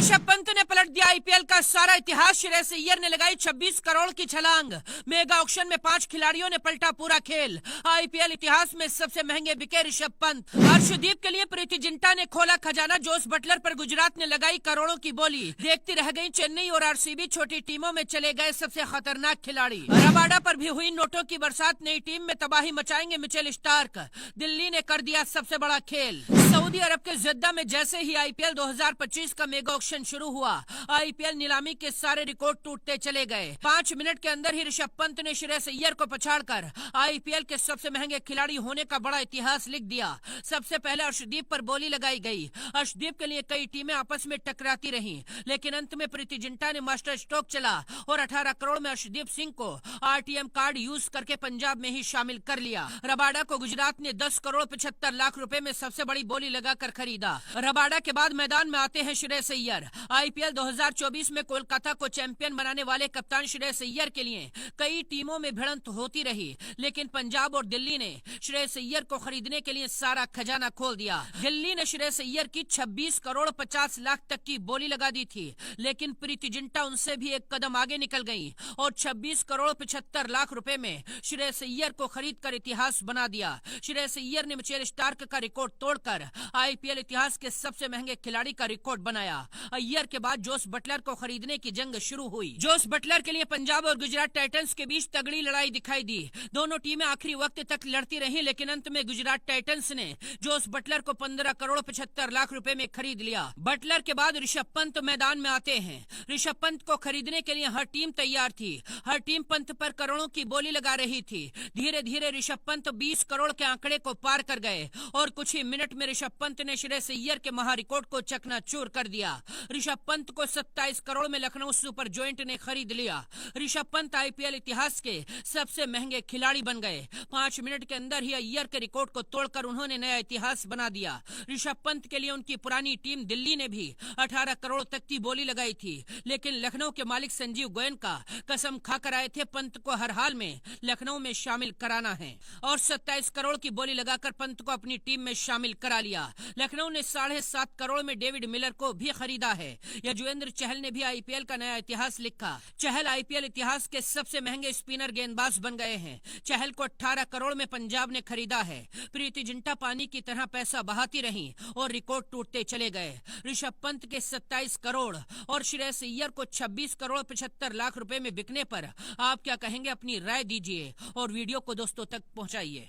ऋषभ पंत ने पलट दिया आईपीएल का सारा इतिहास। श्रेयस अय्यर ने लगाई 26 करोड़ की छलांग। मेगा ऑक्शन में 5 खिलाड़ियों ने पलटा पूरा खेल। आईपीएल इतिहास में सबसे महंगे बिके ऋषभ पंत। अर्शदीप के लिए प्रीति जिंटा ने खोला खजाना। जोस बटलर पर गुजरात ने लगाई करोड़ों की बोली। देखती रह गई चेन्नई और आरसीबी। छोटी टीमों में चले गए सबसे खतरनाक खिलाड़ी। रबाडा पर भी हुई नोटों की बरसात। नई टीम में तबाही मचाएंगे मिचेल स्टार्क। दिल्ली ने कर दिया सबसे बड़ा खेल। सऊदी अरब के जिद्दा में जैसे ही आईपीएल 2025 का मेगा ऑक्शन शुरू हुआ, आईपीएल नीलामी के सारे रिकॉर्ड टूटते चले गए। 5 मिनट के अंदर ही ऋषभ पंत ने श्रेयस अय्यर को पछाड़कर आईपीएल के सबसे महंगे खिलाड़ी होने का बड़ा इतिहास लिख दिया। सबसे पहले अर्शदीप पर बोली लगाई गई। अर्शदीप के लिए कई टीमें आपस में टकराती रहीं, लेकिन अंत में प्रीति जिंटा ने मास्टर स्ट्रोक चला और 18 करोड़ में अर्शदीप सिंह को आरटीएम कार्ड यूज करके पंजाब में ही शामिल कर लिया। रबाडा को गुजरात ने 10 करोड़ 75 लाख रुपए में सबसे बड़ी बोली लगाकर खरीदा। रबाडा के बाद मैदान में आते हैं श्रेयस अय्यर। आईपीएल 2024 में कोलकाता को चैंपियन बनाने वाले कप्तान श्रेयस अय्यर के लिए कई टीमों में भिड़ंत होती रही, लेकिन पंजाब और दिल्ली ने श्रेयस अय्यर को खरीदने के लिए सारा खजाना खोल दिया। दिल्ली ने श्रेयस अय्यर की 26 करोड़ 50 लाख तक की बोली लगा दी थी, लेकिन प्रीति जिंटा उनसे भी एक कदम आगे निकल गई और 26 करोड़ 75 लाख रुपए में श्रेयस अय्यर को खरीद कर इतिहास बना दिया। श्रेयस अय्यर ने मिचेल स्टार्क का रिकॉर्ड तोड़कर आईपीएल इतिहास के सबसे महंगे खिलाड़ी का रिकॉर्ड बनाया। अय्यर के बाद जोस बटलर को खरीदने की जंग शुरू हुई। जोस बटलर के लिए पंजाब और गुजरात टाइटंस के बीच तगड़ी लड़ाई दिखाई दी। दोनों टीमें आखिरी वक्त तक लड़ती रही, लेकिन अंत में गुजरात टाइटंस ने जोस बटलर को 15 करोड़ 75 लाख रुपए में खरीद लिया। बटलर के बाद ऋषभ पंत मैदान में आते हैं। ऋषभ पंत को खरीदने के लिए हर टीम तैयार थी। हर टीम पंत पर करोड़ों की बोली लगा रही थी। धीरे धीरे ऋषभ पंत 20 करोड़ के आंकड़े को पार कर गए और कुछ ही मिनट में ऋषभ पंत ने श्रेयस अय्यर के महा रिकॉर्ड को चकनाचूर कर दिया। ऋषभ पंत को 27 करोड़ में लखनऊ सुपर जॉइंट ने खरीद लिया। ऋषभ पंत आईपीएल इतिहास के सबसे महंगे खिलाड़ी बन गए। 5 मिनट के अंदर ही अय्यर के रिकॉर्ड को तोड़कर उन्होंने नया इतिहास बना दिया। ऋषभ पंत के लिए उनकी पुरानी टीम दिल्ली ने भी 18 करोड़ तक की बोली लगाई थी, लेकिन लखनऊ के मालिक संजीव गोयन का कसम खाकर आए थे पंत को हर हाल में लखनऊ में शामिल कराना है और 27 करोड़ की बोली लगाकर पंत को अपनी टीम में शामिल करा लिया। लखनऊ ने 7.5 करोड़ में डेविड मिलर को भी खरीदा है। यजुवेंद्र चहल ने भी आईपीएल का नया इतिहास लिखा। चहल आईपीएल इतिहास के सबसे महंगे स्पिनर गेंदबाज बन गए हैं। चहल को 18 करोड़ में पंजाब ने खरीदा है। प्रीति जिंटा पानी की तरह पैसा बहाती रही और रिकॉर्ड टूटते चले गए। ऋषभ पंत के 27 करोड़ और श्रेयस अय्यर को 26 करोड़ 75 लाख रुपए में बिकने पर आप क्या कहेंगे? अपनी राय दीजिए और वीडियो को दोस्तों तक पहुंचाइए।